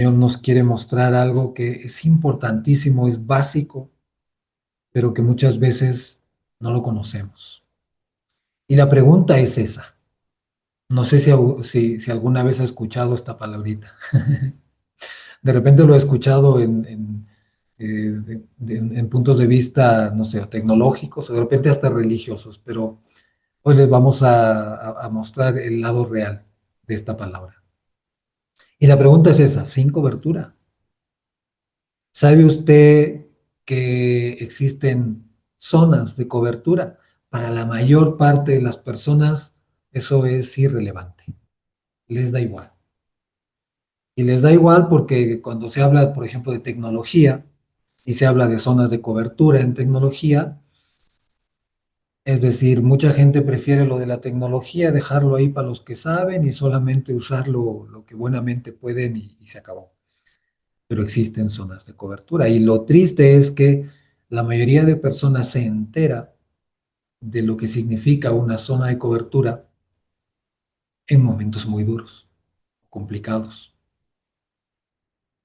Señor nos quiere mostrar algo que es importantísimo, es básico, pero que muchas veces no lo conocemos. Y la pregunta es esa. No sé si alguna vez ha escuchado esta palabrita. De repente lo he escuchado en puntos de vista, no sé, tecnológicos o de repente hasta religiosos, pero hoy les vamos a mostrar el lado real de esta palabra. Y la pregunta es esa, ¿sin cobertura? ¿Sabe usted que existen zonas de cobertura? Para la mayor parte de las personas eso es irrelevante, les da igual. Y les da igual porque cuando se habla, por ejemplo, de tecnología y se habla de zonas de cobertura en tecnología, es decir, mucha gente prefiere lo de la tecnología, dejarlo ahí para los que saben y solamente usar lo que buenamente pueden y se acabó. Pero existen zonas de cobertura. Y lo triste es que la mayoría de personas se entera de lo que significa una zona de cobertura en momentos muy duros, complicados.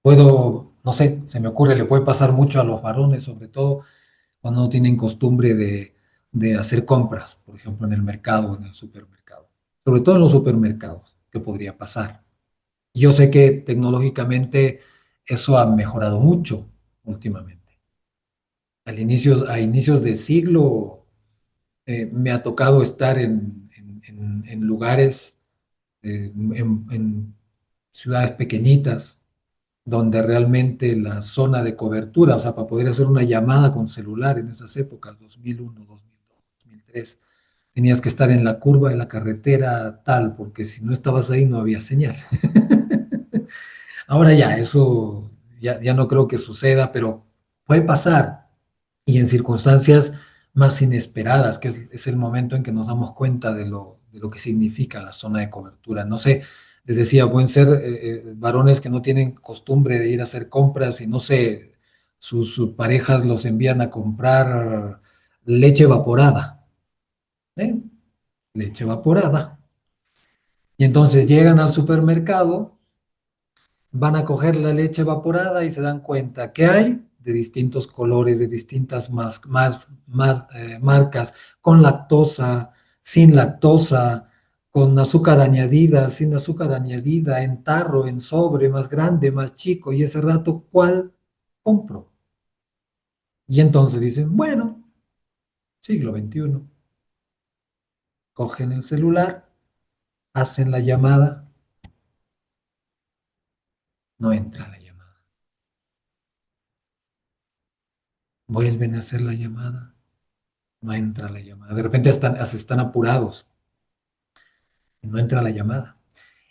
No sé, se me ocurre, le puede pasar mucho a los varones, sobre todo cuando no tienen costumbre de hacer compras, por ejemplo, en el mercado o en el supermercado. Sobre todo en los supermercados, ¿qué podría pasar? Yo sé que tecnológicamente eso ha mejorado mucho últimamente. A inicios de siglo me ha tocado estar en lugares, en ciudades pequeñitas, donde realmente la zona de cobertura, o sea, para poder hacer una llamada con celular en esas épocas, 2001, 2002, 2003, tenías que estar en la curva de la carretera tal, porque si no estabas ahí no había señal. Ahora ya, eso ya no creo que suceda, pero puede pasar y en circunstancias más inesperadas, que es el momento en que nos damos cuenta de lo que significa la zona de cobertura. No sé, les decía, pueden ser varones que no tienen costumbre de ir a hacer compras y no sé, sus parejas los envían a comprar leche evaporada, ¿eh? Leche evaporada. Y entonces llegan al supermercado, van a coger la leche evaporada y se dan cuenta que hay de distintos colores, de distintas marcas, con lactosa, sin lactosa, con azúcar añadida, sin azúcar añadida, en tarro, en sobre, más grande, más chico, y ese rato, ¿cuál compro? Y entonces dicen, bueno, siglo XXI, cogen el celular, hacen la llamada, no entra la llamada, vuelven a hacer la llamada, no entra la llamada. De repente hasta están apurados y no entra la llamada.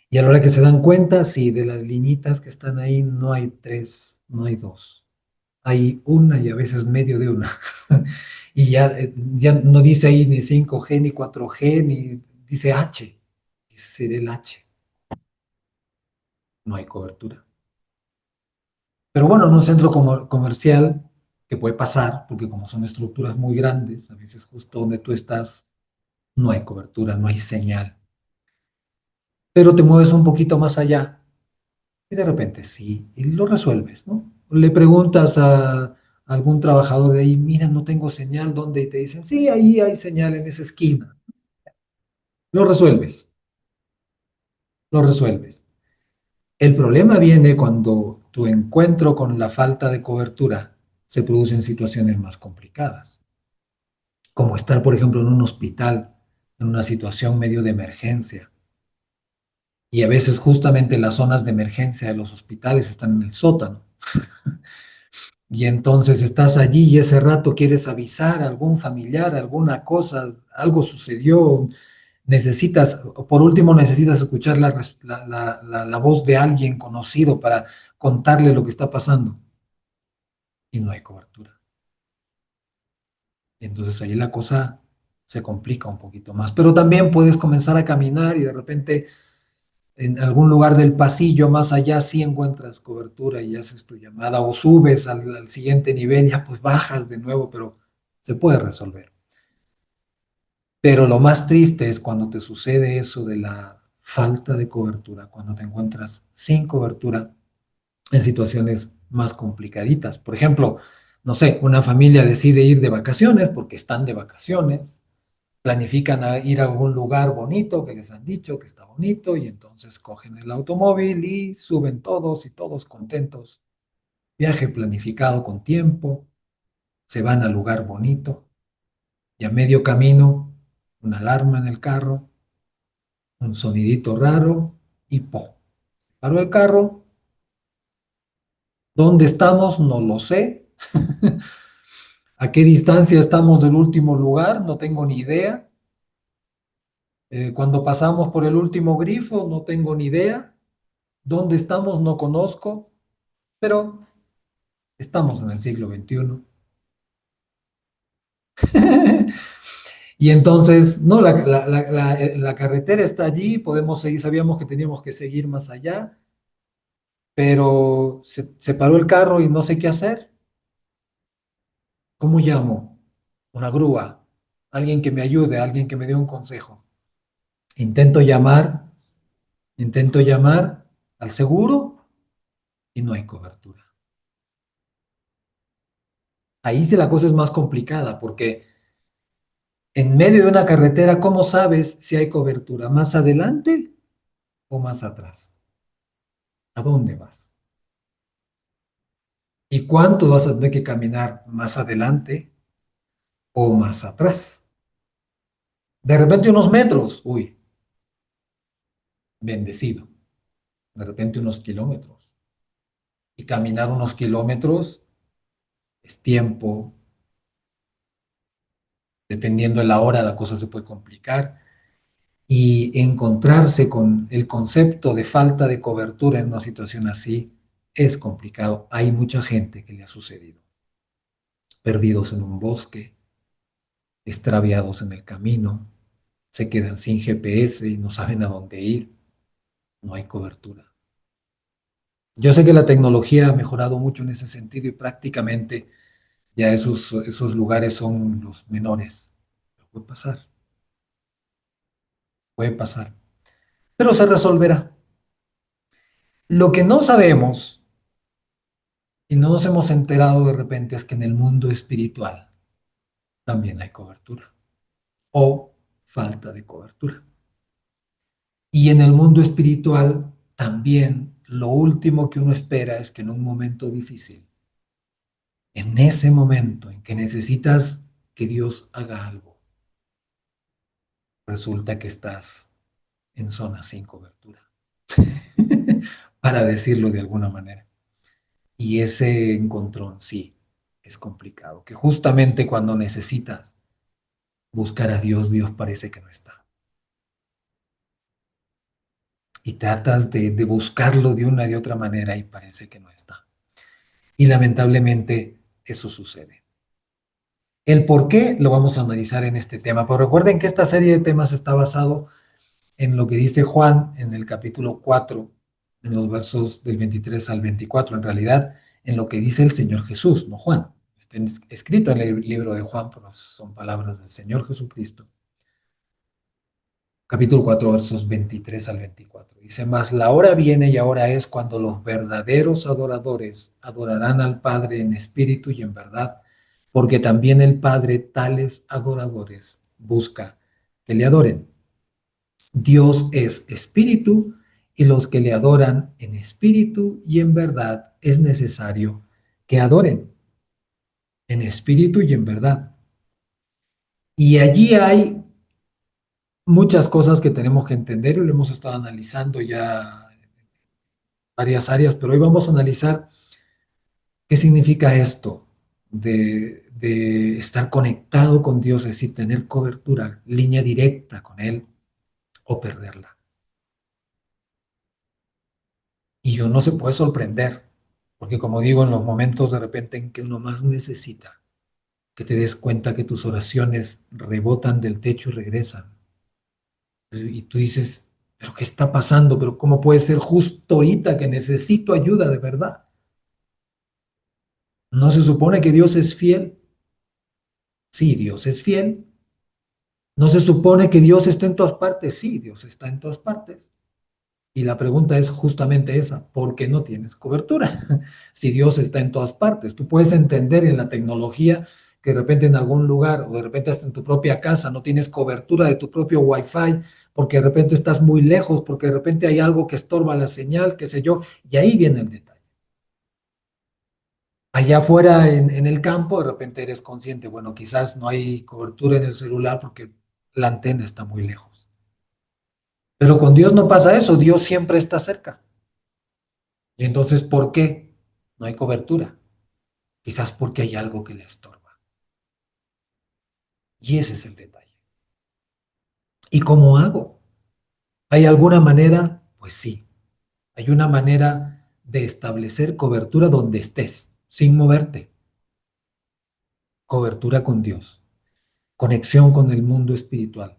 Y a la hora que se dan cuenta, sí, de las liñitas que están ahí, no hay tres, no hay dos. Hay una y a veces medio de una. Y ya no dice ahí ni 5G ni 4G ni dice H. Dice el H. No hay cobertura. Pero bueno, en un centro comercial, que puede pasar, porque como son estructuras muy grandes, a veces justo donde tú estás, no hay cobertura, no hay señal. Pero te mueves un poquito más allá y de repente sí, y lo resuelves, ¿no? Le preguntas a algún trabajador de ahí, mira, no tengo señal, ¿dónde? Y te dicen, sí, ahí hay señal en esa esquina. Lo resuelves, lo resuelves. El problema viene cuando tu encuentro con la falta de cobertura se produce en situaciones más complicadas, como estar, por ejemplo, en un hospital, en una situación medio de emergencia. Y a veces justamente las zonas de emergencia de los hospitales están en el sótano. Y entonces estás allí y ese rato quieres avisar a algún familiar, alguna cosa, algo sucedió, necesitas, o por último necesitas escuchar la voz de alguien conocido para contarle lo que está pasando y no hay cobertura. Y entonces ahí la cosa se complica un poquito más. Pero también puedes comenzar a caminar y de repente en algún lugar del pasillo más allá sí encuentras cobertura y haces tu llamada o subes al siguiente nivel, ya pues bajas de nuevo, pero se puede resolver. Pero lo más triste es cuando te sucede eso de la falta de cobertura, cuando te encuentras sin cobertura en situaciones más complicaditas. Por ejemplo, no sé, una familia decide ir de vacaciones porque están de vacaciones, planifican ir a algún lugar bonito que les han dicho que está bonito y entonces cogen el automóvil y suben todos y todos contentos. Viaje planificado con tiempo, se van al lugar bonito y a medio camino, una alarma en el carro, un sonidito raro y ¡po! Paró el carro. ¿Dónde estamos? No lo sé. ¿A qué distancia estamos del último lugar? No tengo ni idea. Cuando pasamos por el último grifo, no tengo ni idea. ¿Dónde estamos? No conozco, pero estamos en el siglo XXI. Y entonces, no, la carretera está allí, podemos seguir, sabíamos que teníamos que seguir más allá, pero se paró el carro y no sé qué hacer. ¿Cómo llamo? Una grúa, alguien que me ayude, alguien que me dé un consejo. Intento llamar, intento llamar al seguro y no hay cobertura. Ahí sí la cosa es más complicada porque en medio de una carretera, ¿cómo sabes si hay cobertura? ¿Más adelante o más atrás? ¿A dónde vas? ¿Y cuánto vas a tener que caminar más adelante o más atrás? De repente unos metros, uy, bendecido. De repente unos kilómetros. Y caminar unos kilómetros es tiempo, dependiendo de la hora, la cosa se puede complicar. Y encontrarse con el concepto de falta de cobertura en una situación así es complicado. Hay mucha gente que le ha sucedido, perdidos en un bosque, extraviados en el camino, se quedan sin GPS y no saben a dónde ir, no hay cobertura. Yo sé que la tecnología ha mejorado mucho en ese sentido y prácticamente ya esos lugares son los menores. Pero puede pasar, pero se resolverá. Lo que no sabemos y no nos hemos enterado de repente es que en el mundo espiritual también hay cobertura o falta de cobertura. Y en el mundo espiritual también lo último que uno espera es que en un momento difícil, en ese momento en que necesitas que Dios haga algo, resulta que estás en zona sin cobertura, para decirlo de alguna manera. Y ese encontrón sí es complicado, que justamente cuando necesitas buscar a Dios, Dios parece que no está. Y tratas de buscarlo de una y de otra manera y parece que no está. Y lamentablemente eso sucede. El por qué lo vamos a analizar en este tema, pero recuerden que esta serie de temas está basado en lo que dice Juan en el capítulo 4, en los versos del 23 al 24, en realidad en lo que dice el Señor Jesús, no Juan. Está escrito en el libro de Juan, pero son palabras del Señor Jesucristo. Capítulo 4, versos 23 al 24. Dice, mas la hora viene y ahora es cuando los verdaderos adoradores adorarán al Padre en espíritu y en verdad, porque también el Padre tales adoradores busca que le adoren. Dios es espíritu y los que le adoran en espíritu y en verdad es necesario que adoren en espíritu y en verdad. Y allí hay muchas cosas que tenemos que entender y lo hemos estado analizando ya en varias áreas, pero hoy vamos a analizar qué significa esto de estar conectado con Dios, es decir, tener cobertura, línea directa con Él o perderla. Y uno se puede sorprender, porque como digo, en los momentos de repente en que uno más necesita, que te des cuenta que tus oraciones rebotan del techo y regresan. Y tú dices, pero ¿qué está pasando? ¿Pero cómo puede ser justo ahorita que necesito ayuda de verdad? ¿No se supone que Dios es fiel? Sí, Dios es fiel. ¿No se supone que Dios está en todas partes? Sí, Dios está en todas partes. Y la pregunta es justamente esa, ¿por qué no tienes cobertura? Si Dios está en todas partes, tú puedes entender en la tecnología que de repente en algún lugar o de repente hasta en tu propia casa no tienes cobertura de tu propio Wi-Fi, porque de repente estás muy lejos, porque de repente hay algo que estorba la señal, qué sé yo, y ahí viene el detalle. Allá afuera en el campo, de repente eres consciente, bueno, quizás no hay cobertura en el celular porque la antena está muy lejos. Pero con Dios no pasa eso, Dios siempre está cerca. Y entonces, ¿por qué no hay cobertura? Quizás porque hay algo que le estorba. Y ese es el detalle. ¿Y cómo hago? ¿Hay alguna manera? Pues sí, hay una manera de establecer cobertura donde estés, sin moverte. Cobertura con Dios, conexión con el mundo espiritual,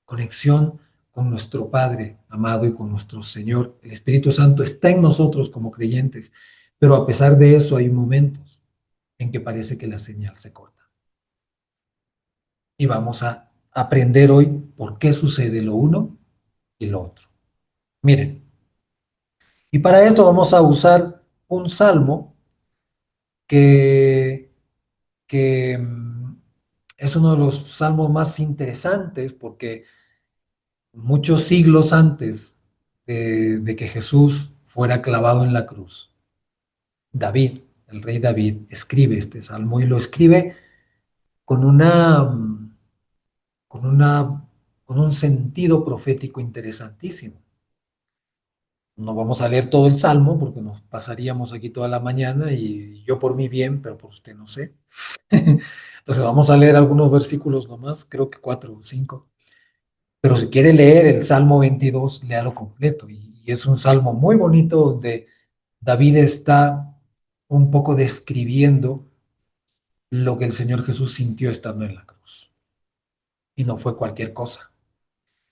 conexión con nuestro Padre amado y con nuestro Señor. El Espíritu Santo está en nosotros como creyentes, pero a pesar de eso hay momentos en que parece que la señal se corta. Y vamos a aprender hoy por qué sucede lo uno y lo otro. Miren, y para esto vamos a usar un salmo que, que es uno de los salmos más interesantes porque muchos siglos antes de que Jesús fuera clavado en la cruz, David, el rey David, escribe este salmo y lo escribe con con una, con un sentido profético interesantísimo. No vamos a leer todo el salmo porque nos pasaríamos aquí toda la mañana y yo por mi bien, pero por usted no sé. Entonces vamos a leer algunos versículos nomás, creo que cuatro o cinco. Pero si quiere leer el Salmo 22, léalo completo. Y es un salmo muy bonito donde David está un poco describiendo lo que el Señor Jesús sintió estando en la cruz. Y no fue cualquier cosa.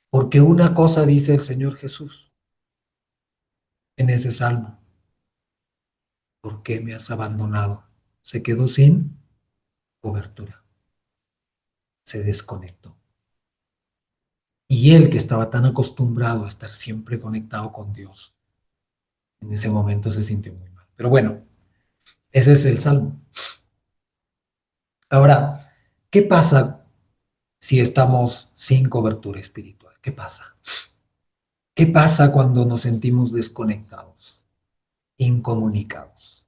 Porque una cosa dice el Señor Jesús en ese salmo. ¿Por qué me has abandonado? Se quedó sin cobertura. Se desconectó. Y él que estaba tan acostumbrado a estar siempre conectado con Dios, en ese momento se sintió muy mal. Pero bueno, ese es el salmo. Ahora, ¿qué pasa si estamos sin cobertura espiritual? ¿Qué pasa? ¿Qué pasa cuando nos sentimos desconectados, incomunicados?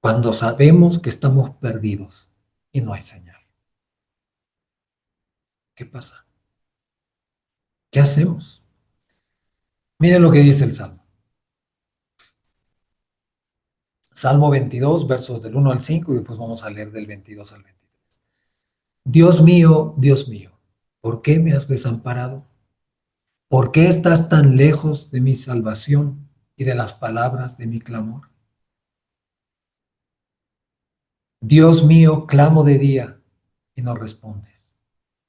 Cuando sabemos que estamos perdidos y no hay señal. ¿Qué pasa? ¿Qué hacemos? Miren lo que dice el salmo. Salmo 22, versos del 1 al 5 y después vamos a leer del 22 al 23. Dios mío, ¿por qué me has desamparado? ¿Por qué estás tan lejos de mi salvación y de las palabras de mi clamor? Dios mío, clamo de día y no respondes,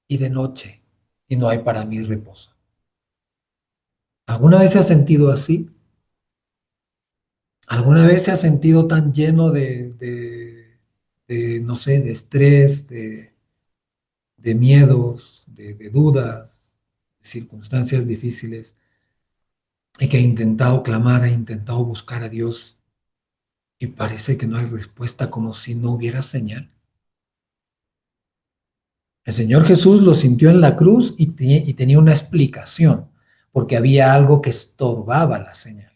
y de noche y no hay para mí reposo. ¿Alguna vez se ha sentido así? ¿Alguna vez se ha sentido tan lleno no sé, de estrés, de miedos, de dudas, de circunstancias difíciles, y que ha intentado clamar, ha intentado buscar a Dios y parece que no hay respuesta, como si no hubiera señal? El Señor Jesús lo sintió en la cruz y tenía una explicación, porque había algo que estorbaba la señal.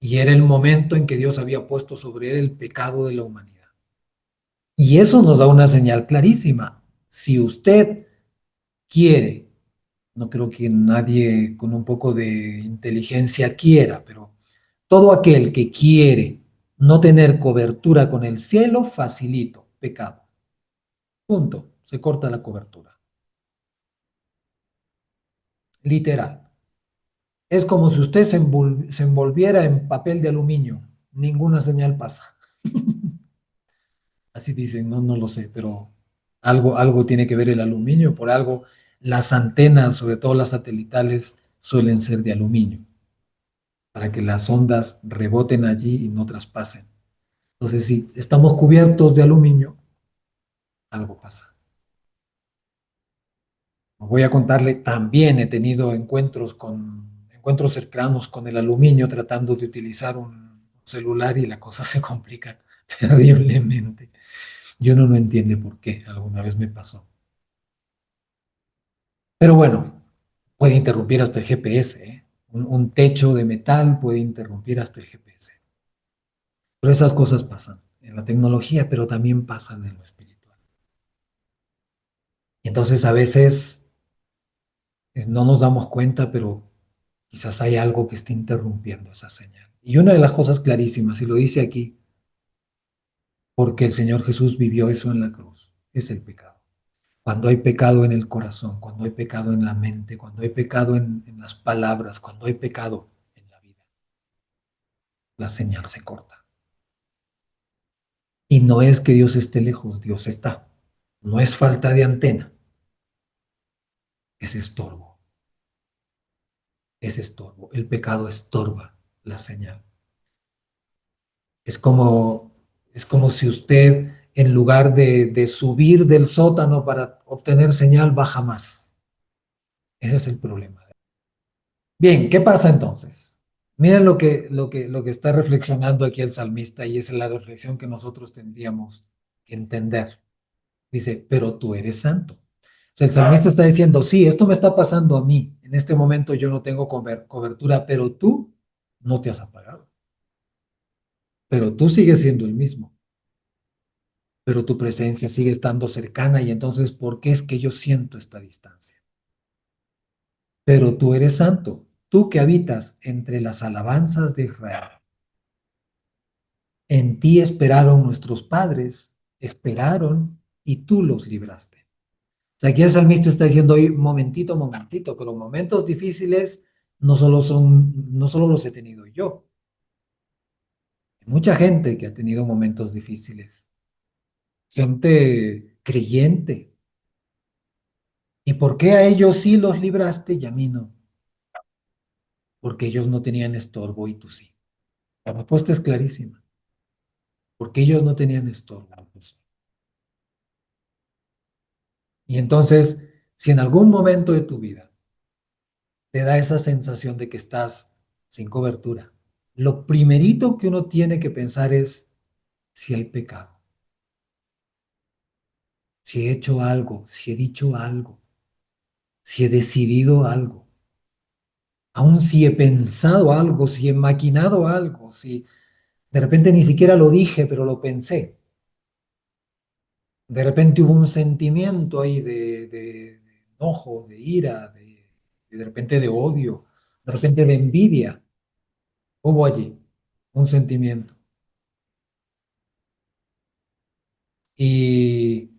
Y era el momento en que Dios había puesto sobre él el pecado de la humanidad. Y eso nos da una señal clarísima. Si usted quiere, no creo que nadie con un poco de inteligencia quiera, pero todo aquel que quiere no tener cobertura con el cielo, facilito, pecado. Punto. Se corta la cobertura. Literal. Es como si usted se envolviera en papel de aluminio. Ninguna señal pasa. Así dicen, no, no lo sé, pero algo tiene que ver el aluminio. Por algo, las antenas, sobre todo las satelitales, suelen ser de aluminio, para que las ondas reboten allí y no traspasen. Entonces, si estamos cubiertos de aluminio, algo pasa. Voy a contarle, también he tenido encuentros cercanos con el aluminio tratando de utilizar un celular y la cosa se complica terriblemente. Yo no entiende por qué, alguna vez me pasó. Pero bueno, puede interrumpir hasta el GPS, ¿eh? Un techo de metal puede interrumpir hasta el GPS. Pero esas cosas pasan en la tecnología, pero también pasan en lo espiritual. Y entonces a veces no nos damos cuenta, pero quizás hay algo que esté interrumpiendo esa señal. Y una de las cosas clarísimas, y lo dice aquí, porque el Señor Jesús vivió eso en la cruz, es el pecado. Cuando hay pecado en el corazón, cuando hay pecado en la mente, cuando hay pecado en las palabras, cuando hay pecado en la vida, la señal se corta. Y no es que Dios esté lejos, Dios está. No es falta de antena, es estorbo, es estorbo. El pecado estorba la señal. Es como, es como si usted, en lugar de subir del sótano para obtener señal, baja más. Ese es el problema. Bien, ¿qué pasa entonces? Miren lo que está reflexionando aquí el salmista y esa es la reflexión que nosotros tendríamos que entender. Dice, pero tú eres santo. O sea, el salmista está diciendo, sí, esto me está pasando a mí. En este momento yo no tengo cobertura, pero tú no te has apagado. Pero tú sigues siendo el mismo. Pero tu presencia sigue estando cercana y entonces, ¿por qué es que yo siento esta distancia? Pero tú eres santo, tú que habitas entre las alabanzas de Israel. En ti esperaron nuestros padres, esperaron y tú los libraste. O sea, aquí el salmista está diciendo, oye, momentito, momentito, pero momentos difíciles no solo los he tenido yo. Hay mucha gente que ha tenido momentos difíciles, gente creyente. ¿Y por qué a ellos sí los libraste y a mí no? Porque ellos no tenían estorbo y tú sí. La respuesta es clarísima, porque ellos no tenían estorbo. Y tú sí. Y entonces, si en algún momento de tu vida te da esa sensación de que estás sin cobertura, lo primerito que uno tiene que pensar es si hay pecado, si he hecho algo, si he dicho algo, si he decidido algo, aun si he pensado algo, si he maquinado algo, si de repente ni siquiera lo dije, pero lo pensé. De repente hubo un sentimiento ahí de enojo, de ira, de repente de odio, de repente de envidia. Hubo allí un sentimiento. Y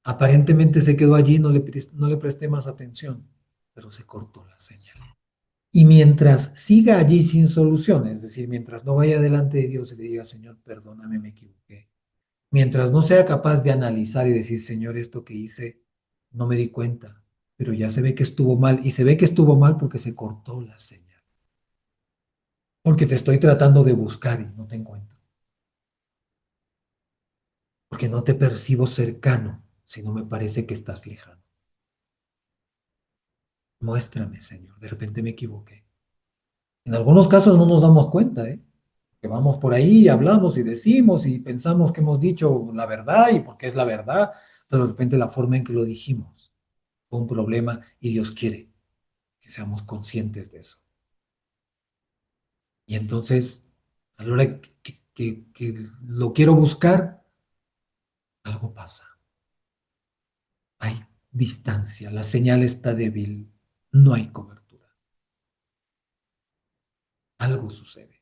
aparentemente se quedó allí, no le presté más atención, pero se cortó la señal. Y mientras siga allí sin solución, es decir, mientras no vaya delante de Dios y le diga, Señor, perdóname, me equivoqué. Mientras no sea capaz de analizar y decir, Señor, esto que hice, no me di cuenta, pero ya se ve que estuvo mal. Y se ve que estuvo mal porque se cortó la señal. Porque te estoy tratando de buscar y no te encuentro. Porque no te percibo cercano, sino me parece que estás lejano. Muéstrame, Señor, de repente me equivoqué. En algunos casos no nos damos cuenta, ¿eh? Que vamos por ahí y hablamos y decimos y pensamos que hemos dicho la verdad y porque es la verdad, pero de repente la forma en que lo dijimos fue un problema y Dios quiere que seamos conscientes de eso. Y entonces, a la hora que lo quiero buscar, algo pasa. Hay distancia, la señal está débil, no hay cobertura. Algo sucede.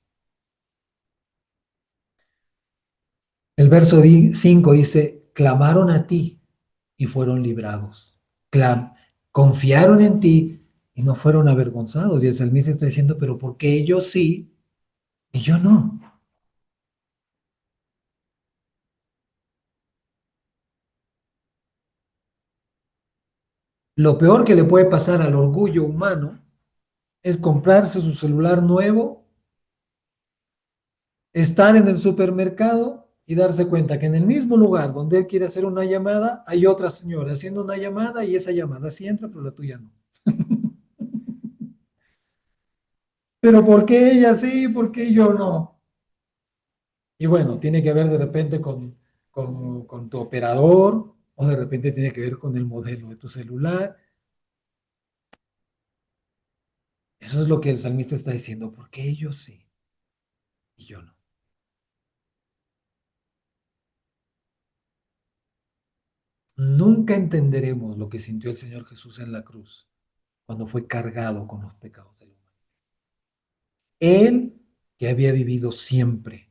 El verso 5 dice, clamaron a ti y fueron librados. Confiaron en ti y no fueron avergonzados. Y el salmista está diciendo, pero ¿por qué ellos sí y yo no? Lo peor que le puede pasar al orgullo humano es comprarse su celular nuevo, estar en el supermercado y darse cuenta que en el mismo lugar donde él quiere hacer una llamada, hay otra señora haciendo una llamada y esa llamada sí entra, pero la tuya no. Pero ¿por qué ella sí? ¿Por qué yo no? Y bueno, tiene que ver de repente con tu operador o de repente tiene que ver con el modelo de tu celular. Eso es lo que el salmista está diciendo. ¿Por qué ellos sí y yo no? Nunca entenderemos lo que sintió el Señor Jesús en la cruz cuando fue cargado con los pecados de la humanidad. Él que había vivido siempre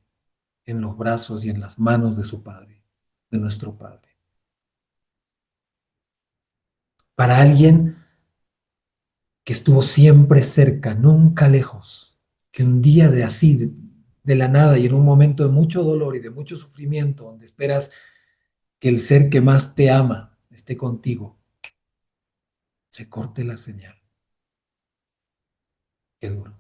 en los brazos y en las manos de su Padre, de nuestro Padre. Para alguien que estuvo siempre cerca, nunca lejos, que un día de así, de la nada y en un momento de mucho dolor y de mucho sufrimiento, donde esperas que el ser que más te ama esté contigo, se corte la señal. Qué duro.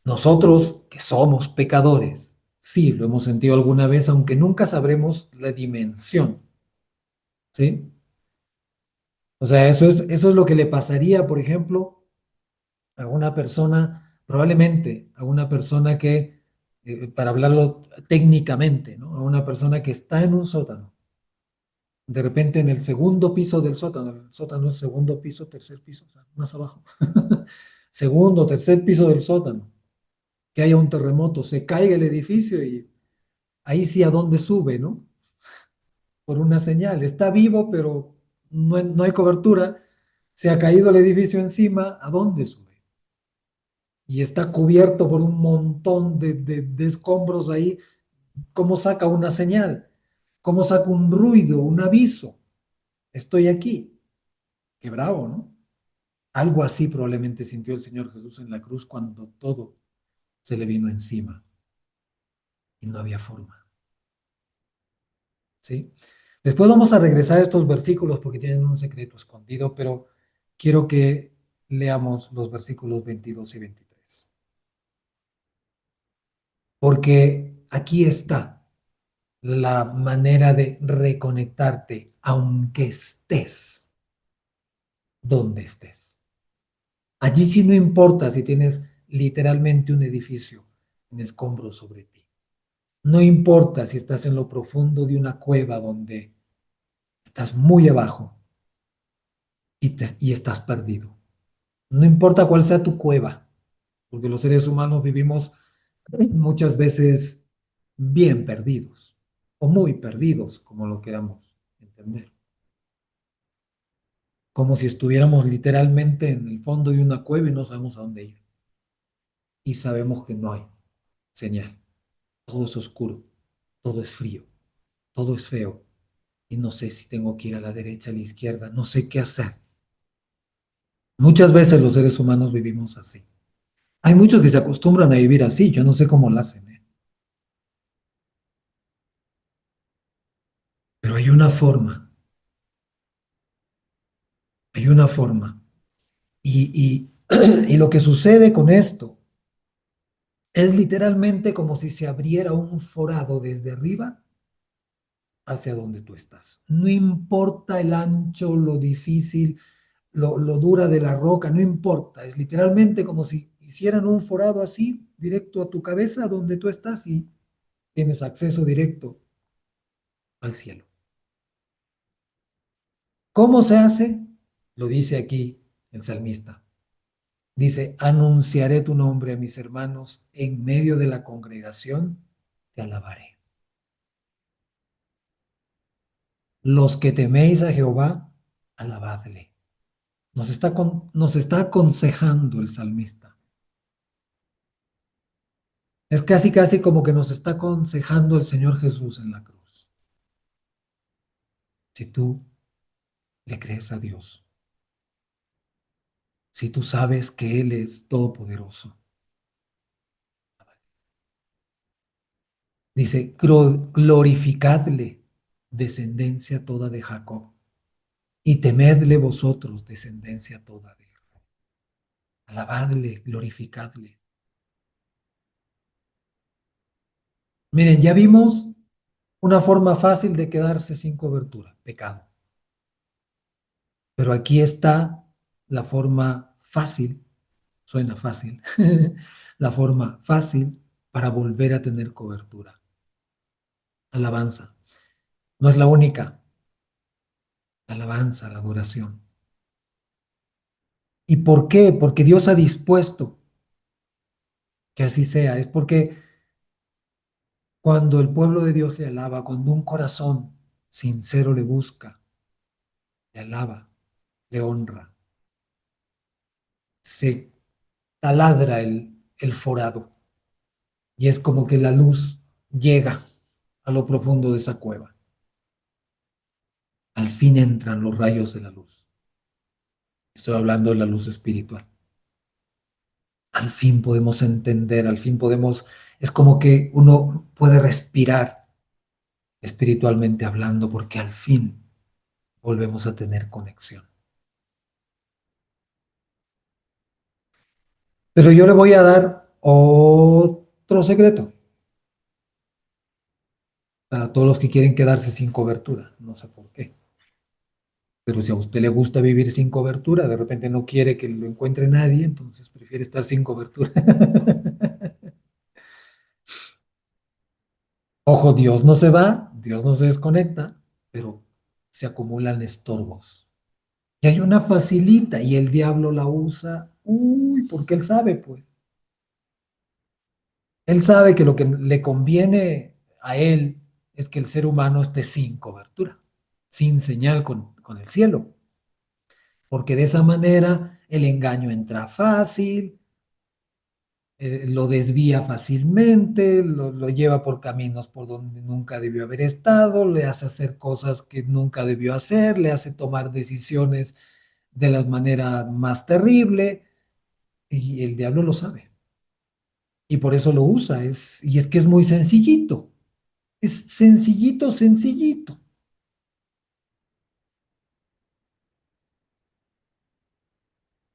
Nosotros que somos pecadores, sí, lo hemos sentido alguna vez, aunque nunca sabremos la dimensión, ¿sí? O sea, eso es lo que le pasaría, por ejemplo, a una persona, probablemente a una persona que, para hablarlo técnicamente, ¿no? A una persona que está en un sótano, de repente en el segundo piso del sótano, el sótano es segundo piso, tercer piso, o sea, más abajo, segundo, tercer piso del sótano, que haya un terremoto, se caiga el edificio y ahí sí a dónde sube, ¿no? Por una señal, está vivo, pero no hay cobertura, se ha caído el edificio encima, ¿a dónde sube? Y está cubierto por un montón de escombros ahí. ¿Cómo saca una señal? ¿Cómo saca un ruido, un aviso? Estoy aquí. Qué bravo, ¿no? Algo así probablemente sintió el Señor Jesús en la cruz cuando todo se le vino encima y no había forma, ¿sí? Después vamos a regresar a estos versículos porque tienen un secreto escondido, pero quiero que leamos los versículos 22 y 23. Porque aquí está la manera de reconectarte, aunque estés donde estés. Allí sí no importa si tienes literalmente un edificio en escombros sobre ti. No importa si estás en lo profundo de una cueva donde estás muy abajo y estás perdido. No importa cuál sea tu cueva, porque los seres humanos vivimos muchas veces bien perdidos o muy perdidos, como lo queramos entender. Como si estuviéramos literalmente en el fondo de una cueva y no sabemos a dónde ir. Y sabemos que no hay señal. Todo es oscuro, todo es frío, todo es feo. Y no sé si tengo que ir a la derecha, a la izquierda, no sé qué hacer. Muchas veces los seres humanos vivimos así. Hay muchos que se acostumbran a vivir así, yo no sé cómo lo hacen, ¿eh? Pero hay una forma. Y lo que sucede con esto es literalmente como si se abriera un forado desde arriba hacia donde tú estás. No importa el ancho, lo difícil, lo dura de la roca, no importa. Es literalmente como si hicieran un forado así, directo a tu cabeza, donde tú estás y tienes acceso directo al cielo. ¿Cómo se hace? Lo dice aquí el salmista. Dice, anunciaré tu nombre a mis hermanos, en medio de la congregación te alabaré. Los que teméis a Jehová, alabadle. Nos está aconsejando el salmista. Es casi, casi como que nos está aconsejando el Señor Jesús en la cruz. Si tú le crees a Dios, si tú sabes que Él es todopoderoso, dice, glorificadle, descendencia toda de Jacob, y temedle vosotros, descendencia toda de Israel. Alabadle, glorificadle. Miren, ya vimos Una forma fácil de quedarse sin cobertura, pecado. Pero aquí está la forma fácil, suena fácil, la forma fácil para volver a tener cobertura. Alabanza. No es la única. La alabanza, la adoración. ¿Y por qué? Porque Dios ha dispuesto que así sea. Es porque cuando el pueblo de Dios le alaba, cuando un corazón sincero le busca, le alaba, le honra, se taladra el forado y es como que la luz llega a lo profundo de esa cueva. Al fin entran los rayos de la luz. Estoy hablando de la luz espiritual. Al fin podemos entender, al fin podemos, es como que uno puede respirar espiritualmente hablando porque al fin volvemos a tener conexión. Pero yo le voy a dar otro secreto a todos los que quieren quedarse sin cobertura. No sé por qué. Pero si a usted le gusta vivir sin cobertura, de repente no quiere que lo encuentre nadie, entonces prefiere estar sin cobertura. Ojo, Dios no se va, Dios no se desconecta, pero se acumulan estorbos. Y hay una facilita y el diablo la usa, uy, porque él sabe, pues. Él sabe que lo que le conviene a él es que el ser humano esté sin cobertura, sin señal con el cielo, porque de esa manera el engaño entra fácil, lo desvía fácilmente, lo lleva por caminos por donde nunca debió haber estado, le hace hacer cosas que nunca debió hacer, le hace tomar decisiones de la manera más terrible, y el diablo lo sabe. Y por eso lo usa, y es que es muy sencillito. Es sencillito, sencillito.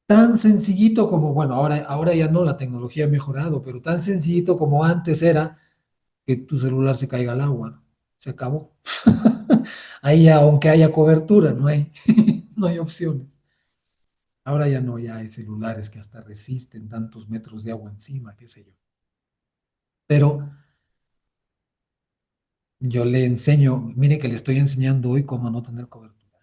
Tan sencillito como, bueno, ahora ya no, la tecnología ha mejorado, pero tan sencillito como antes era que tu celular se caiga al agua, ¿no? Se acabó. Ahí, aunque haya cobertura, no hay, no hay opciones. Ahora ya no, ya hay celulares que hasta resisten tantos metros de agua encima, qué sé yo. Pero yo le enseño, mire que le estoy enseñando hoy cómo no tener cobertura.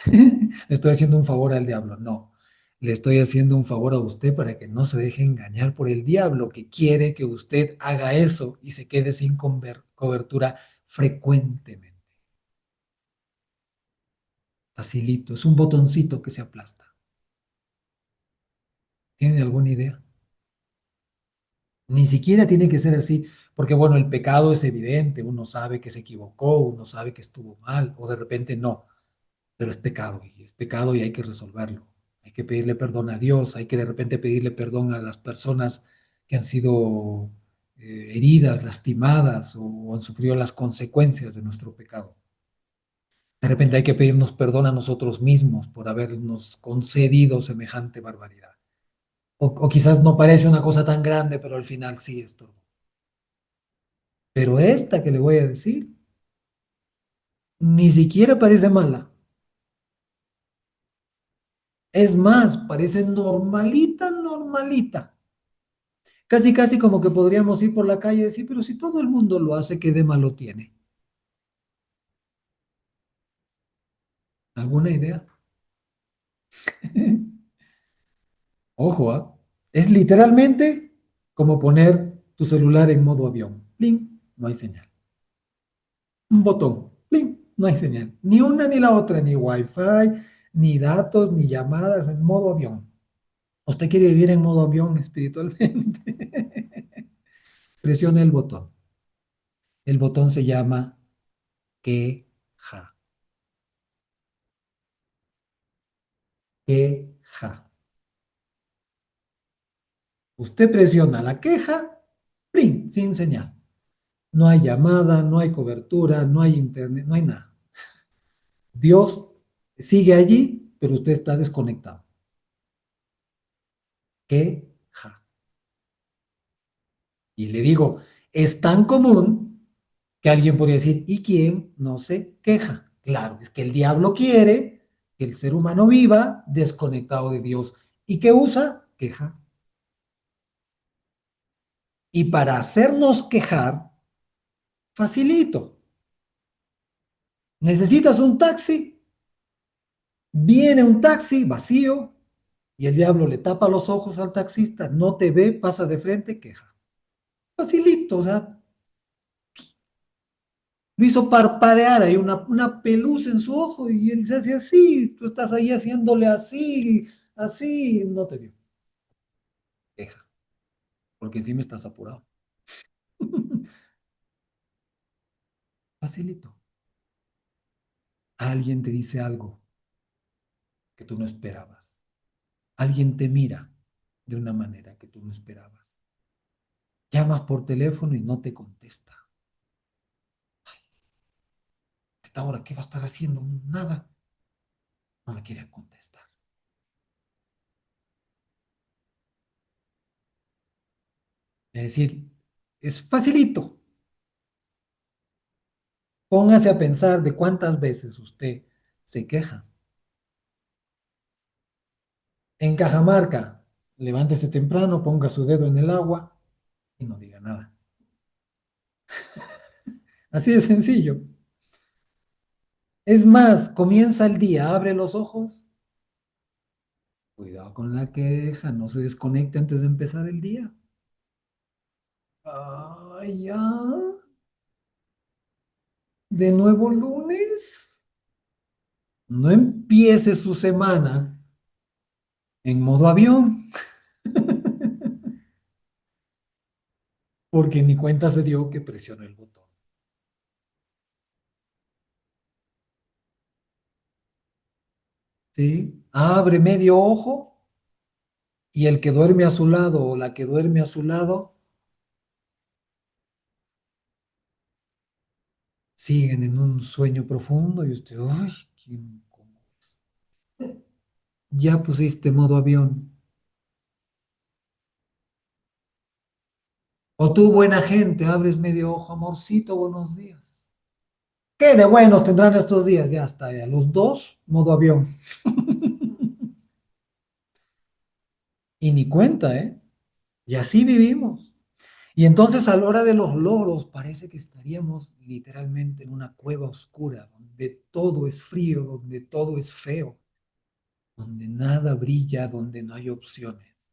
Le estoy haciendo un favor al diablo. No, le estoy haciendo un favor a usted para que no se deje engañar por el diablo que quiere que usted haga eso y se quede sin cobertura frecuentemente. Facilito, es un botoncito que se aplasta. ¿Tiene alguna idea? Ni siquiera tiene que ser así, porque bueno, el pecado es evidente, uno sabe que se equivocó, uno sabe que estuvo mal, o de repente no, pero es pecado y hay que resolverlo. Hay que pedirle perdón a Dios, hay que de repente pedirle perdón a las personas que han sido heridas, lastimadas o han sufrido las consecuencias de nuestro pecado. De repente hay que pedirnos perdón a nosotros mismos por habernos concedido semejante barbaridad. O quizás no parece una cosa tan grande, pero al final sí esto. Pero esta que le voy a decir, ni siquiera parece mala. Es más, parece normalita, normalita. Casi, casi como que podríamos ir por la calle y decir, pero si todo el mundo lo hace, ¿qué de malo tiene? ¿Alguna idea? Ojo, ¿ah? Es literalmente como poner tu celular en modo avión. ¡Pling! No hay señal. Un botón. ¡Pling! No hay señal. Ni una ni la otra, ni wifi, ni datos, ni llamadas, en modo avión. ¿Usted quiere vivir en modo avión espiritualmente? Presione el botón. El botón se llama queja. Queja. Usted presiona la queja, ¡pling! Sin señal. No hay llamada, no hay cobertura, no hay internet, no hay nada. Dios sigue allí, pero usted está desconectado. Queja. Y le digo, es tan común Que alguien podría decir, ¿y quién no se queja? Claro, es que el diablo quiere que el ser humano viva desconectado de Dios. ¿Y qué usa? Queja. Y para hacernos quejar, facilito. ¿Necesitas un taxi? Viene un taxi vacío y el diablo le tapa los ojos al taxista, no te ve, pasa de frente, queja. Facilito, o sea, lo hizo parpadear, hay una pelusa en su ojo y él se hace así, tú estás ahí haciéndole así, así, no te vio, queja, porque encima estás apurado. Facilito. Alguien te dice algo que tú no esperabas. Alguien te mira de una manera que tú no esperabas. Llamas por teléfono y no te contesta. A esta hora, ¿qué va a estar haciendo? Nada. No me quiere contestar. Es decir, es facilito. Póngase a pensar de cuántas veces usted se queja. En Cajamarca, levántese temprano, ponga su dedo en el agua y no diga nada. Así de sencillo. Es más, comienza el día, abre los ojos. Cuidado con la queja, no se desconecte antes de empezar el día. Ay, ya. De nuevo lunes. No empiece su semana en modo avión, porque ni cuenta se dio que presionó el botón. ¿Sí? Abre medio ojo y el que duerme a su lado o la que duerme a su lado siguen en un sueño profundo y usted, ¡ay, qué incómodo! Ya pusiste modo avión. O tú, buena gente, abres medio ojo, amorcito, buenos días. ¿Qué de buenos tendrán estos días? Ya está, ya. Los dos, modo avión. Y ni cuenta, ¿eh? Y así vivimos. Y entonces a la hora de los logros parece que estaríamos literalmente en una cueva oscura, donde todo es frío, donde todo es feo, donde nada brilla, donde no hay opciones.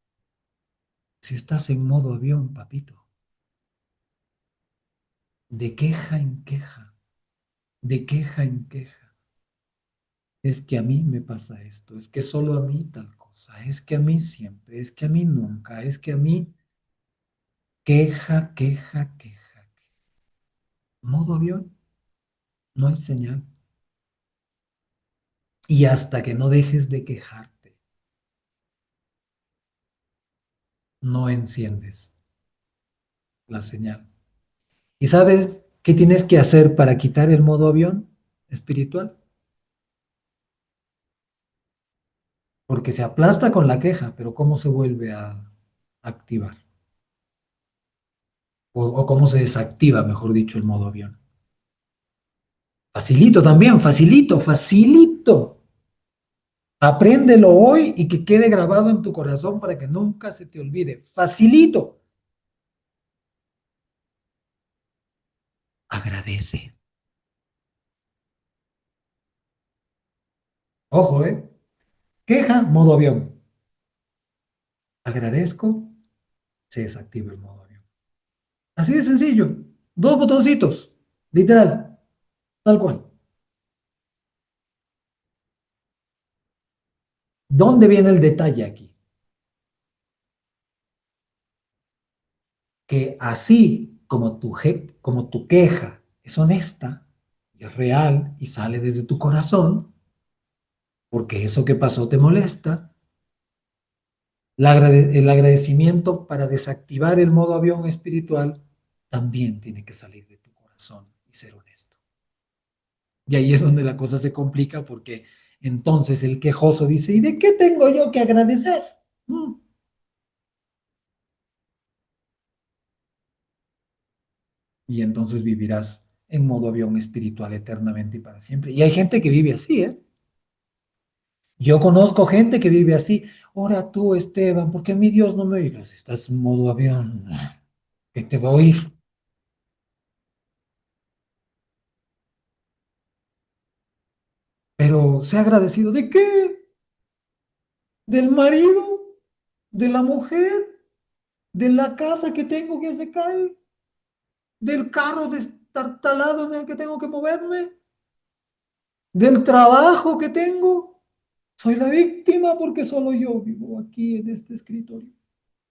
Si estás en modo avión, papito, de queja en queja, de queja en queja. Es que a mí me pasa esto, es que solo a mí tal cosa, es que a mí siempre, es que a mí nunca, es que a mí queja, queja, queja. Modo avión, no hay señal. Y hasta que no dejes de quejarte, no enciendes la señal. ¿Y sabes qué tienes que hacer para quitar el modo avión espiritual? Porque se aplasta con la queja, pero ¿cómo se vuelve a activar? O cómo se desactiva, mejor dicho, el modo avión. Facilito también, facilito, facilito. Apréndelo hoy y que quede grabado en tu corazón para que nunca se te olvide. Facilito. Agradece. Ojo, ¿eh? Queja, modo avión. Agradezco, se desactiva el modo avión. Así de sencillo. Dos botoncitos. Literal. Tal cual. ¿Dónde viene el detalle aquí? Que así como como tu queja es honesta, y es real y sale desde tu corazón, porque eso que pasó te molesta, el agradecimiento para desactivar el modo avión espiritual también tiene que salir de tu corazón y ser honesto. Y ahí es donde la cosa se complica porque entonces el quejoso dice, ¿y de qué tengo yo que agradecer? Mm. Y entonces vivirás en modo avión espiritual eternamente y para siempre. Y hay gente que vive así, ¿eh? Yo conozco gente que vive así. Ora tú, Esteban, ¿por qué a mí Dios no me oye? Si estás en modo avión, ¿qué te va a oír? Pero sea agradecido. ¿De qué? ¿Del marido? ¿De la mujer? ¿De la casa que tengo que se cae? ¿Del carro destartalado en el que tengo que moverme? ¿Del trabajo que tengo? Soy la víctima porque solo yo vivo aquí en este escritorio.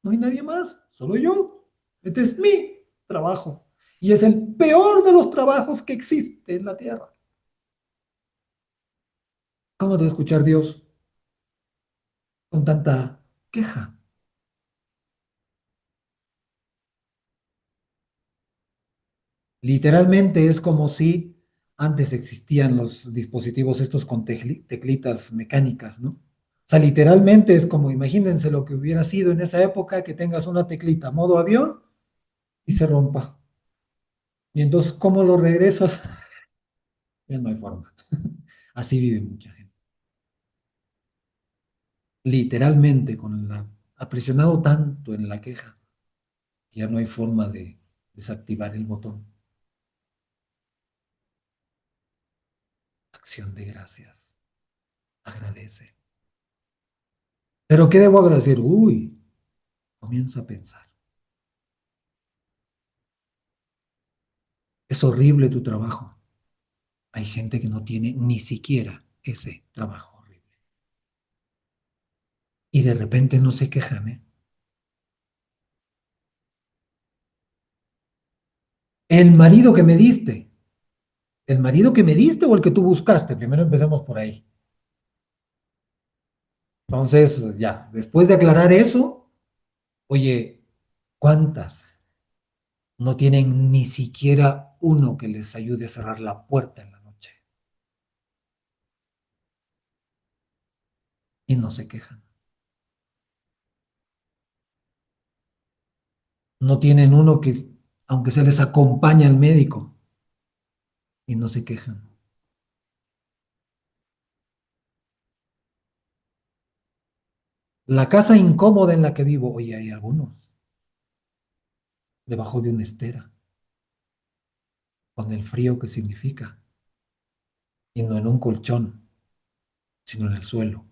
No hay nadie más, solo yo. Este es mi trabajo. Y es el peor de los trabajos que existe en la tierra. ¿Cómo debe escuchar Dios con tanta queja? Literalmente es como si antes existían los dispositivos estos con teclitas mecánicas, ¿no? O sea, literalmente es como, imagínense lo que hubiera sido en esa época que tengas una teclita modo avión y se rompa. Y entonces, ¿cómo lo regresas? Ya no hay forma. Así vive mucha gente. Literalmente, con la aprisionado tanto en la queja, ya no hay forma de desactivar el botón. Acción de gracias. Agradece. ¿Pero qué debo agradecer? Uy, comienza a pensar. Es horrible tu trabajo. Hay gente que no tiene ni siquiera ese trabajo horrible. Y de repente no se quejan, ¿eh? El marido que me diste. ¿El marido que me diste o el que tú buscaste? Primero empecemos por ahí. Entonces, ya, después de aclarar eso, oye, ¿cuántas no tienen ni siquiera uno que les ayude a cerrar la puerta en la noche? Y no se quejan. No tienen uno que, aunque se les acompañe al médico, y no se quejan. La casa incómoda en la que vivo, oye, hay algunos, debajo de una estera, con el frío que significa, y no en un colchón, sino en el suelo,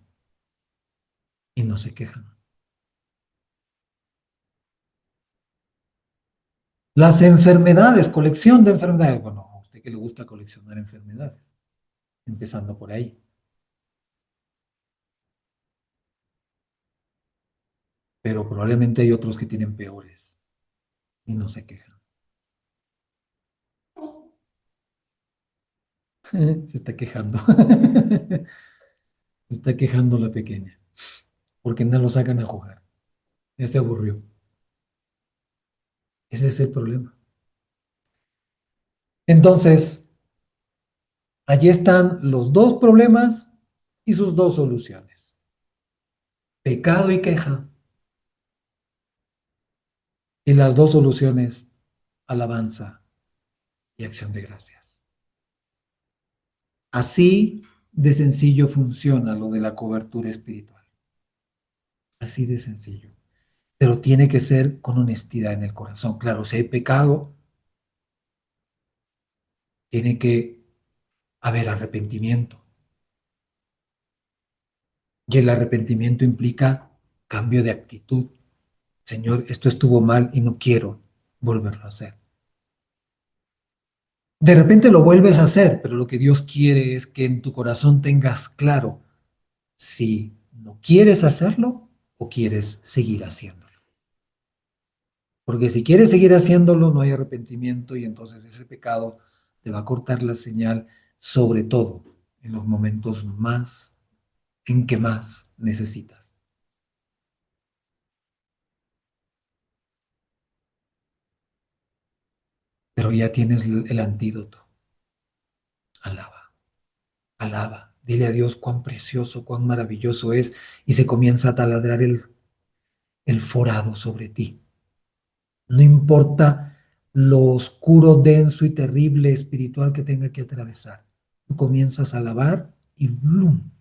y no se quejan. Las enfermedades, colección de enfermedades. Bueno, a usted que le gusta coleccionar enfermedades, empezando por ahí. Pero probablemente hay otros que tienen peores y no se quejan. Se está quejando. Se está quejando la pequeña, porque no lo sacan a jugar. Ya se aburrió. Ese es el problema. Entonces, allí están los dos problemas y sus dos soluciones. Pecado y queja. Y las dos soluciones, alabanza y acción de gracias. Así de sencillo funciona lo de la cobertura espiritual. Así de sencillo. Pero tiene que ser con honestidad en el corazón. Claro, si hay pecado, tiene que haber arrepentimiento. Y el arrepentimiento implica cambio de actitud. Señor, esto estuvo mal y no quiero volverlo a hacer. De repente lo vuelves a hacer, pero lo que Dios quiere es que en tu corazón tengas claro si no quieres hacerlo o quieres seguir haciéndolo. Porque si quieres seguir haciéndolo, no hay arrepentimiento y entonces ese pecado te va a cortar la señal, sobre todo en los momentos más en que más necesitas. Pero ya tienes el antídoto. Alaba, alaba. Dile a Dios cuán precioso, cuán maravilloso es y se comienza a taladrar el forado sobre ti. No importa, lo oscuro, denso y terrible espiritual que tenga que atravesar. Tú comienzas a lavar y ¡blum!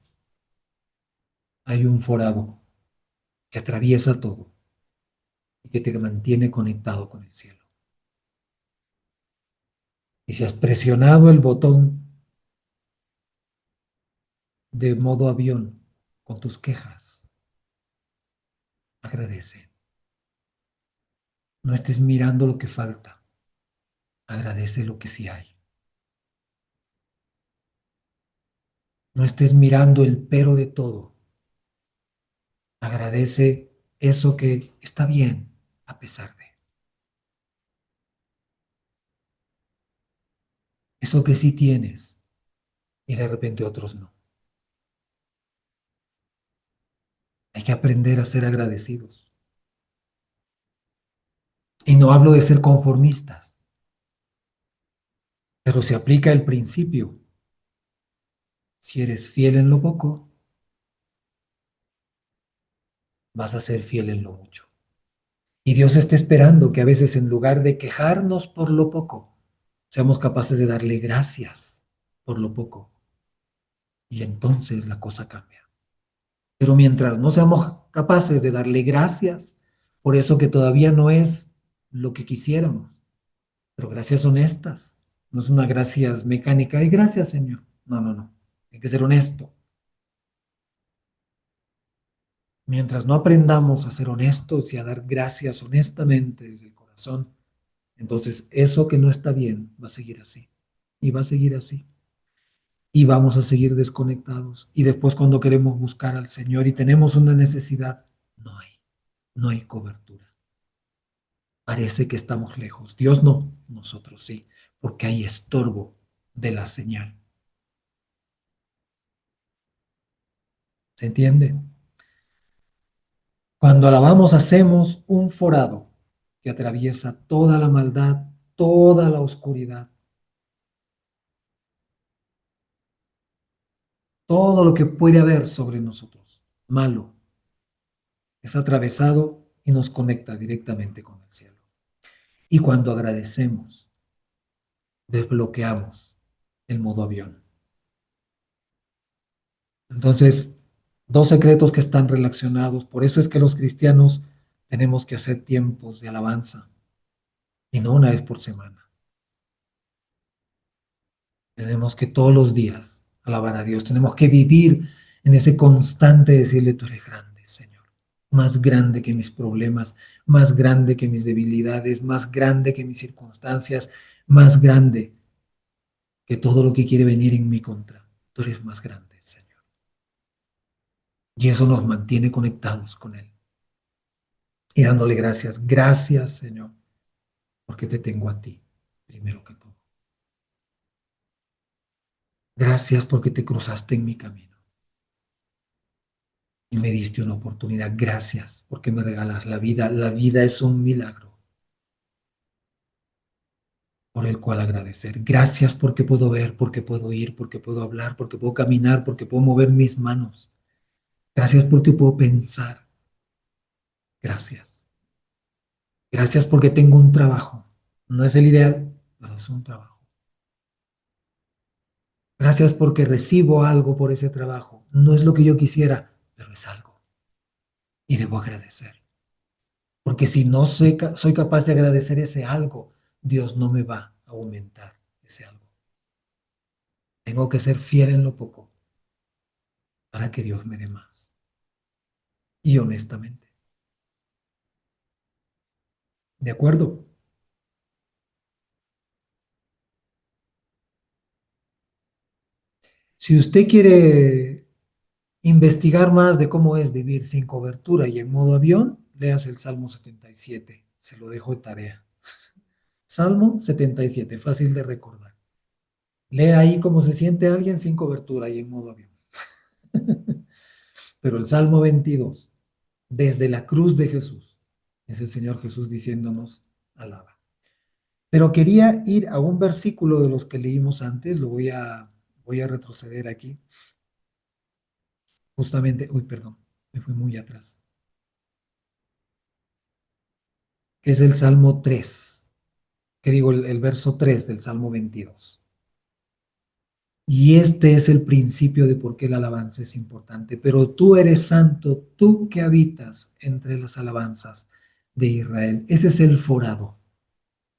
Hay un forado que atraviesa todo y que te mantiene conectado con el cielo. Y si has presionado el botón de modo avión con tus quejas, agradece. No estés mirando lo que falta, agradece lo que sí hay. No estés mirando el pero de todo, agradece eso que está bien a pesar de. Eso que sí tienes y de repente otros no. Hay que aprender a ser agradecidos. Y no hablo de ser conformistas, pero se aplica el principio. Si eres fiel en lo poco, vas a ser fiel en lo mucho. Y Dios está esperando que a veces en lugar de quejarnos por lo poco, seamos capaces de darle gracias por lo poco. Y entonces la cosa cambia. Pero mientras no seamos capaces de darle gracias por eso que todavía no es lo que quisiéramos, pero gracias honestas, no es una gracias mecánica y gracias, Señor. No, no, no. Hay que ser honesto. Mientras no aprendamos a ser honestos y a dar gracias honestamente desde el corazón, entonces eso que no está bien va a seguir así. Y va a seguir así. Y vamos a seguir desconectados. Y después cuando queremos buscar al Señor y tenemos una necesidad, no hay cobertura. Parece que estamos lejos. Dios no, nosotros sí, porque hay estorbo de la señal. ¿Se entiende? Cuando alabamos hacemos un forado que atraviesa toda la maldad, toda la oscuridad, todo lo que puede haber sobre nosotros, malo, es atravesado y nos conecta directamente con el cielo. Y cuando agradecemos, desbloqueamos el modo avión. Entonces, dos secretos que están relacionados. Por eso es que los cristianos tenemos que hacer tiempos de alabanza y no una vez por semana. Tenemos que todos los días alabar a Dios. Tenemos que vivir en ese constante decirle, tú eres grande, Señor. Más grande que mis problemas, más grande que mis debilidades, más grande que mis circunstancias, más grande que todo lo que quiere venir en mi contra. Tú eres más grande, Señor. Y eso nos mantiene conectados con Él y dándole gracias. Gracias, Señor, porque te tengo a ti, primero que todo. Gracias porque te cruzaste en mi camino y me diste una oportunidad. Gracias porque me regalas la vida. La vida es un milagro por el cual agradecer. Gracias porque puedo ver, porque puedo ir, porque puedo hablar, porque puedo caminar, porque puedo mover mis manos. Gracias porque puedo pensar. Gracias. Gracias porque tengo un trabajo. No es el ideal, pero es un trabajo. Gracias porque recibo algo por ese trabajo. No es lo que yo quisiera, pero es algo. Y debo agradecer. Porque si no soy capaz de agradecer ese algo, Dios no me va a aumentar ese algo. Tengo que ser fiel en lo poco para que Dios me dé más. Y honestamente. ¿De acuerdo? Si usted quiere investigar más de cómo es vivir sin cobertura y en modo avión, leas el Salmo 77. Se lo dejo de tarea. Salmo 77, fácil de recordar. Lea ahí cómo se siente alguien sin cobertura y en modo avión. Pero el Salmo 22, desde la cruz de Jesús, es el Señor Jesús diciéndonos, alaba. Pero quería ir a un versículo de los que leímos antes, voy a retroceder aquí, justamente, uy, perdón, me fui muy atrás, que es el Salmo 3. que digo el verso 3 del Salmo 22. Y este es el principio de por qué la alabanza es importante. Pero tú eres santo, tú que habitas entre las alabanzas de Israel. Ese es el forado.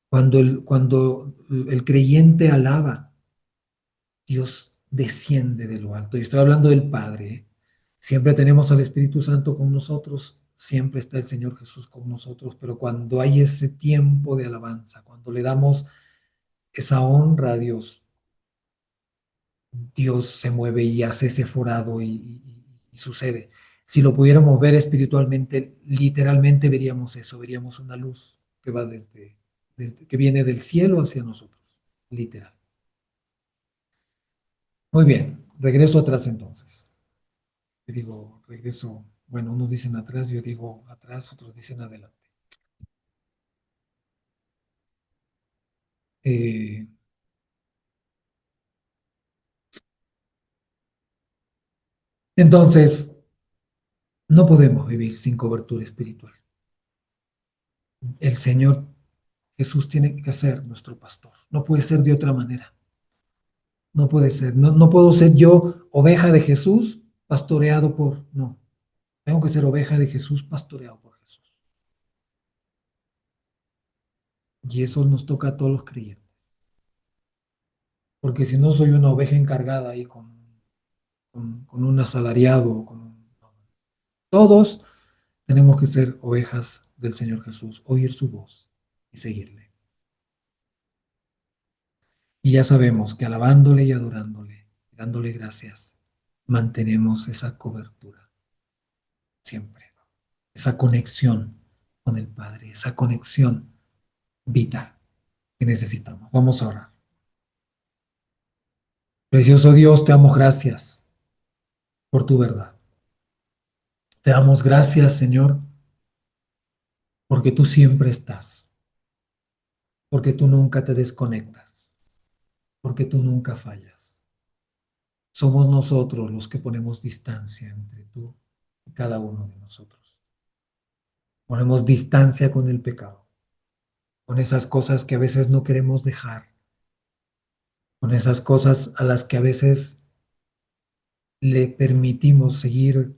Cuando el creyente alaba, Dios desciende de lo alto. Y estoy hablando del Padre. ¿Eh? Siempre tenemos al Espíritu Santo con nosotros, siempre está el Señor Jesús con nosotros, pero cuando hay ese tiempo de alabanza, cuando le damos esa honra a Dios, Dios se mueve y hace ese forado y sucede. Si lo pudiéramos ver espiritualmente, literalmente veríamos eso, veríamos una luz que va que viene del cielo hacia nosotros, literal. Muy bien, regreso atrás entonces. Yo digo, regreso, bueno, unos dicen atrás, yo digo atrás, otros dicen adelante. Eh, entonces, no podemos vivir sin cobertura espiritual. El Señor Jesús tiene que ser nuestro pastor. No puede ser de otra manera. No puede ser. No, no puedo ser yo oveja de Jesús pastoreado por... No. Tengo que ser oveja de Jesús pastoreado por Jesús. Y eso nos toca a todos los creyentes. Porque si no soy una oveja encargada ahí con un asalariado, no. Todos tenemos que ser ovejas del Señor Jesús, oír su voz y seguirle. Y ya sabemos que alabándole y adorándole, dándole gracias, mantenemos esa cobertura siempre, esa conexión con el Padre, esa conexión vital que necesitamos. Vamos a orar. Precioso Dios, te damos gracias por tu verdad. Te damos gracias, Señor, porque tú siempre estás, porque tú nunca te desconectas, porque tú nunca fallas. Somos nosotros los que ponemos distancia entre tú y cada uno de nosotros. Ponemos distancia con el pecado, con esas cosas que a veces no queremos dejar, con esas cosas a las que a veces le permitimos seguir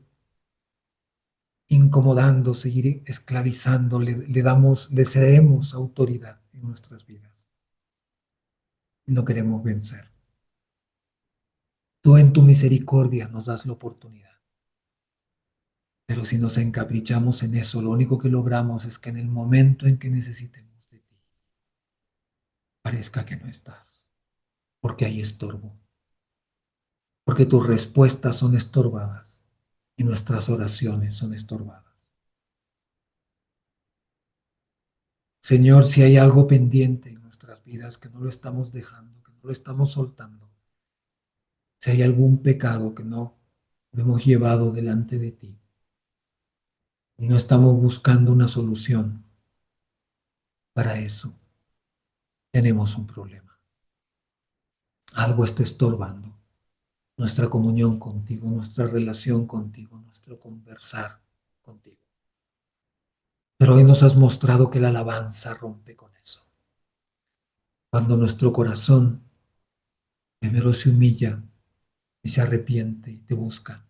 incomodando, seguir esclavizando, le cedemos autoridad en nuestras vidas y no queremos vencer. Tú en tu misericordia nos das la oportunidad, pero si nos encaprichamos en eso, lo único que logramos es que en el momento en que necesitemos de ti, parezca que no estás, porque hay estorbo, porque tus respuestas son estorbadas y nuestras oraciones son estorbadas. Señor, si hay algo pendiente en nuestras vidas que no lo estamos dejando, que no lo estamos soltando, si hay algún pecado que no lo hemos llevado delante de ti y no estamos buscando una solución para eso, tenemos un problema. Algo está estorbando nuestra comunión contigo, nuestra relación contigo, nuestro conversar contigo. Pero hoy nos has mostrado que la alabanza rompe con eso. Cuando nuestro corazón primero se humilla y se arrepiente y te busca,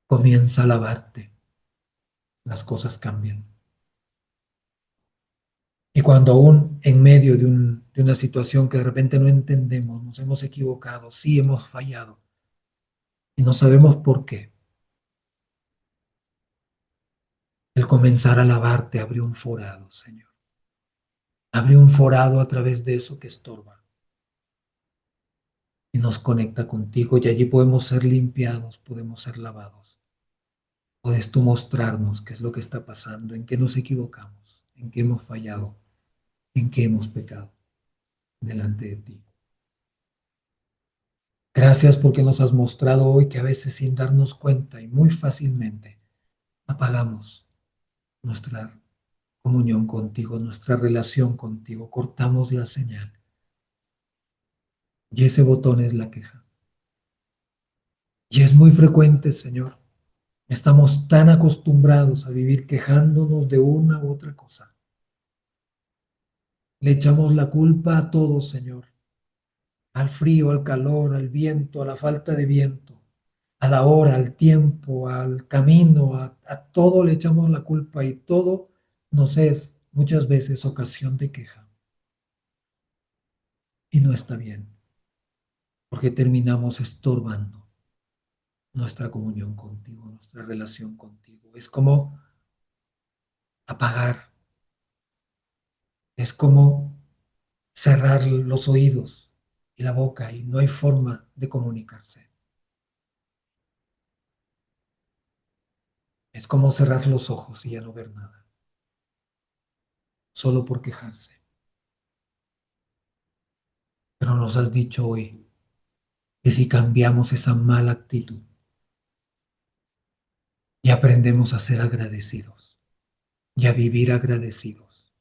comienza a alabarte, las cosas cambian. Y cuando aún en medio de una situación que de repente no entendemos, nos hemos equivocado, sí hemos fallado y no sabemos por qué, el comenzar a alabarte abrió un forado, Señor. Abrió un forado a través de eso que estorba y nos conecta contigo y allí podemos ser limpiados, podemos ser lavados. Puedes tú mostrarnos qué es lo que está pasando, en qué nos equivocamos, en qué hemos fallado, en qué hemos pecado delante de ti. Gracias porque nos has mostrado hoy que a veces sin darnos cuenta y muy fácilmente apagamos nuestra comunión contigo, nuestra relación contigo, cortamos la señal y ese botón es la queja. Y es muy frecuente, Señor. Estamos tan acostumbrados a vivir quejándonos de una u otra cosa Le echamos la culpa a todo, Señor, al frío, al calor, al viento, a la falta de viento, a la hora, al tiempo, al camino, a todo le echamos la culpa y todo nos es muchas veces ocasión de queja. Y no está bien, porque terminamos estorbando nuestra comunión contigo, nuestra relación contigo. Es como apagar, es como cerrar los oídos y la boca y no hay forma de comunicarse. Es como cerrar los ojos y ya no ver nada, solo por quejarse. Pero nos has dicho hoy que si cambiamos esa mala actitud y aprendemos a ser agradecidos y a vivir agradecidos,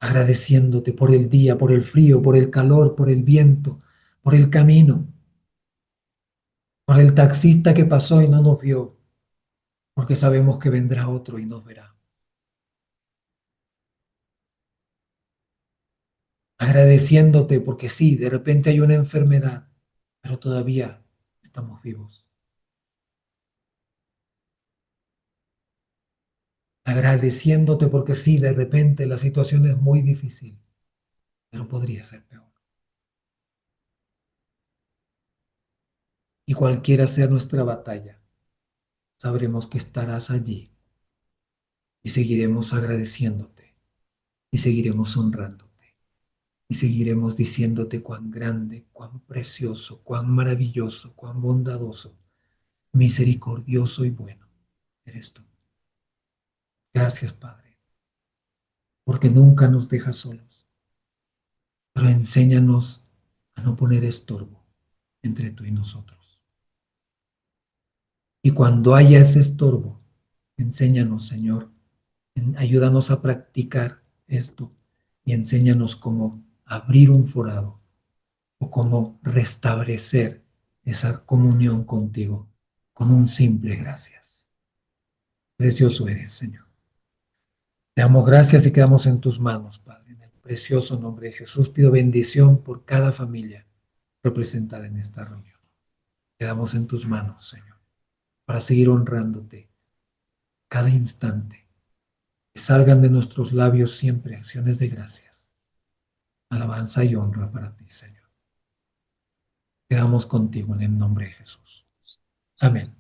agradeciéndote por el día, por el frío, por el calor, por el viento, por el camino, por el taxista que pasó y no nos vio, porque sabemos que vendrá otro y nos verá. Agradeciéndote porque sí, de repente hay una enfermedad, pero todavía estamos vivos. Agradeciéndote porque sí, de repente la situación es muy difícil, pero podría ser peor. Y cualquiera sea nuestra batalla, sabremos que estarás allí y seguiremos agradeciéndote y seguiremos honrándote y seguiremos diciéndote cuán grande, cuán precioso, cuán maravilloso, cuán bondadoso, misericordioso y bueno eres tú. Gracias, Padre, porque nunca nos dejas solos, pero enséñanos a no poner estorbo entre tú y nosotros. Y cuando haya ese estorbo, enséñanos, Señor, ayúdanos a practicar esto y enséñanos cómo abrir un forado o cómo restablecer esa comunión contigo con un simple gracias. Precioso eres, Señor. Te damos gracias y quedamos en tus manos, Padre. En el precioso nombre de Jesús pido bendición por cada familia representada en esta reunión. Quedamos en tus manos, Señor, para seguir honrándote cada instante. Que salgan de nuestros labios siempre acciones de gracias, alabanza y honra para ti, Señor. Quedamos contigo en el nombre de Jesús. Amén.